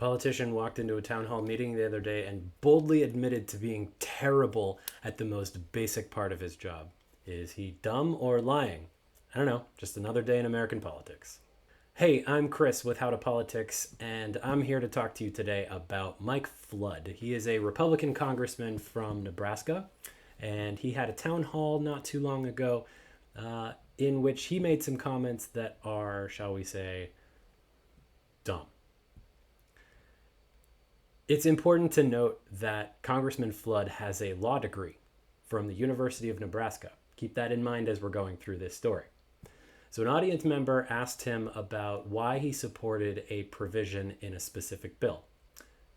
politician walked into a town hall meeting the other day and boldly admitted to being terrible at the most basic part of his job. Is he dumb or lying? I don't know, just another day in American politics. Hey, I'm Chris with How to Politics, and I'm here to talk to you today about Mike Flood. He is a Republican congressman from Nebraska, and he had a town hall not too long ago in which he made some comments that are, shall we say, dumb. It's important to note that Congressman Flood has a law degree from the University of Nebraska. Keep that in mind as we're going through this story. So an audience member asked him about why he supported a provision in a specific bill.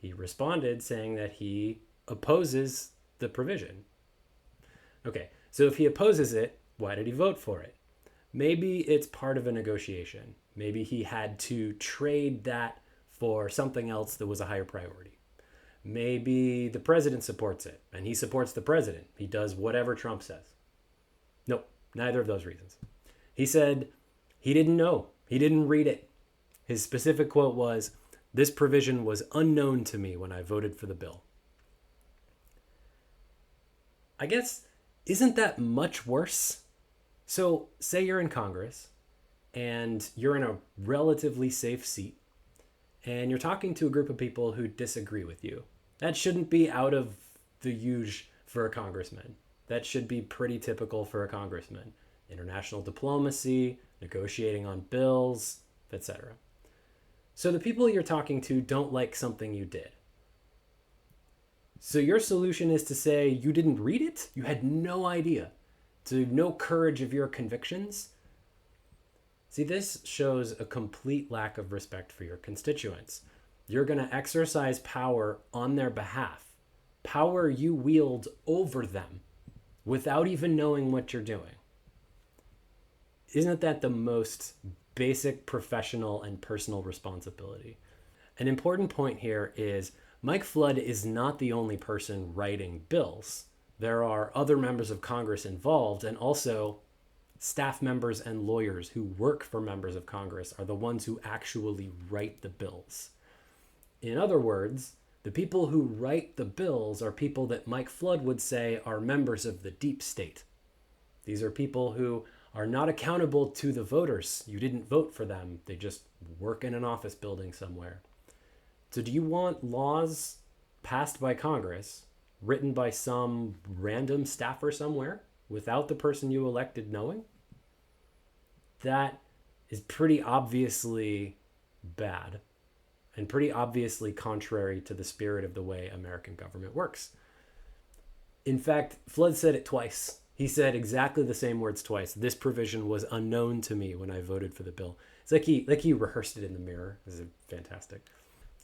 He responded saying that he opposes the provision. Okay, so if he opposes it, why did he vote for it? Maybe it's part of a negotiation. Maybe he had to trade that for something else that was a higher priority. Maybe the president supports it, and he supports the president. He does whatever Trump says. Nope, neither of those reasons. He said he didn't know. He didn't read it. His specific quote was, "This provision was unknown to me when I voted for the bill." I guess, isn't that much worse? So say you're in Congress and you're in a relatively safe seat and you're talking to a group of people who disagree with you. That shouldn't be out of the usual for a congressman. That should be pretty typical for a congressman. International diplomacy, negotiating on bills, etc. So the people you're talking to don't like something you did. So your solution is to say you didn't read it? You had no idea. To no courage of your convictions? See, this shows a complete lack of respect for your constituents. You're going to exercise power on their behalf, power you wield over them, without even knowing what you're doing. Isn't that the most basic professional and personal responsibility? An important point here is Mike Flood is not the only person writing bills. There are other members of Congress involved, and also staff members and lawyers who work for members of Congress are the ones who actually write the bills. In other words, the people who write the bills are people that Mike Flood would say are members of the deep state. These are people who are not accountable to the voters. You didn't vote for them. They just work in an office building somewhere. So do you want laws passed by Congress, written by some random staffer somewhere, without the person you elected knowing? That is pretty obviously bad and pretty obviously contrary to the spirit of the way American government works. In fact, Flood said it twice. He said exactly the same words twice. This provision was unknown to me when I voted for the bill. It's like he rehearsed it in the mirror. This is fantastic.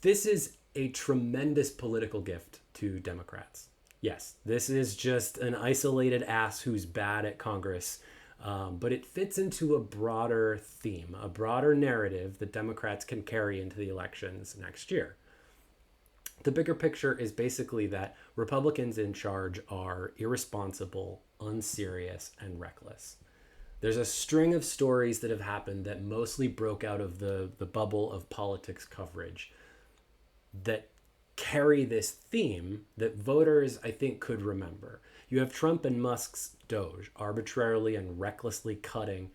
This is a tremendous political gift to Democrats. Yes, this is just an isolated ass who's bad at Congress, but it fits into a broader theme, a broader narrative that Democrats can carry into the elections next year. The bigger picture is basically that Republicans in charge are irresponsible, unserious, and reckless. There's a string of stories that have happened that mostly broke out of the bubble of politics coverage that carry this theme that voters, I think, could remember. You have Trump and Musk's Doge arbitrarily and recklessly cutting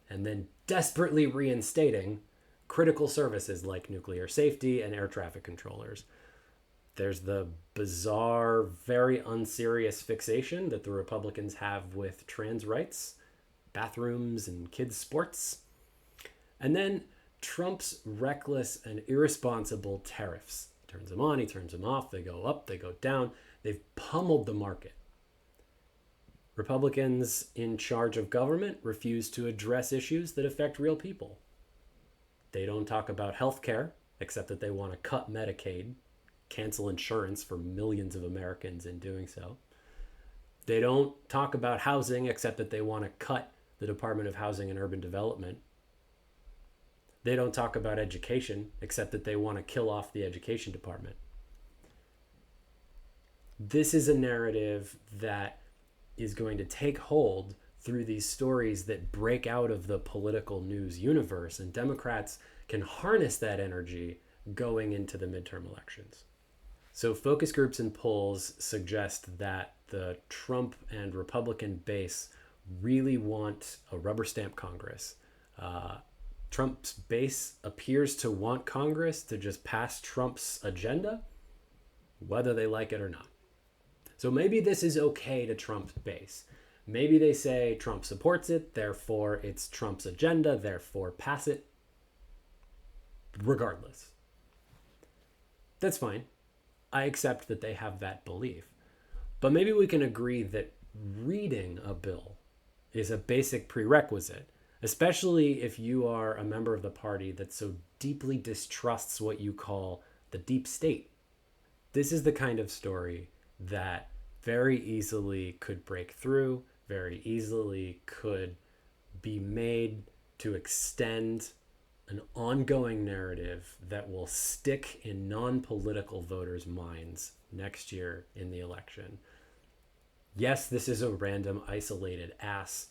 and then desperately reinstating critical services like nuclear safety and air traffic controllers. There's the bizarre, very unserious fixation that the Republicans have with trans rights, bathrooms, and kids' sports. And then Trump's reckless and irresponsible tariffs. He turns them on, he turns them off, they go up, they go down. They've pummeled the market. Republicans in charge of government refuse to address issues that affect real people. They don't talk about health care, except that they want to cut Medicaid, cancel insurance for millions of Americans in doing so. They don't talk about housing, except that they want to cut the Department of Housing and Urban Development. They don't talk about education, except that they want to kill off the education department. This is a narrative that is going to take hold through these stories that break out of the political news universe, and Democrats can harness that energy going into the midterm elections. So focus groups and polls suggest that the Trump and Republican base really want a rubber stamp Congress. Trump's base appears to want Congress to just pass Trump's agenda, whether they like it or not. So maybe this is okay to Trump's base. Maybe they say Trump supports it, therefore it's Trump's agenda, therefore pass it. Regardless. That's fine. I accept that they have that belief. But maybe we can agree that reading a bill is a basic prerequisite, especially if you are a member of the party that so deeply distrusts what you call the deep state. This is the kind of story that very easily could break through, very easily could be made to extend an ongoing narrative that will stick in non-political voters' minds next year in the election. Yes, this is a random, isolated ass,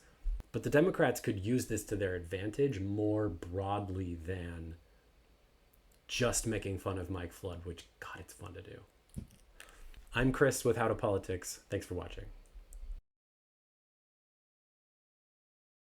but the Democrats could use this to their advantage more broadly than just making fun of Mike Flood, which, God, it's fun to do. I'm Chris with How to Politics. Thanks for watching.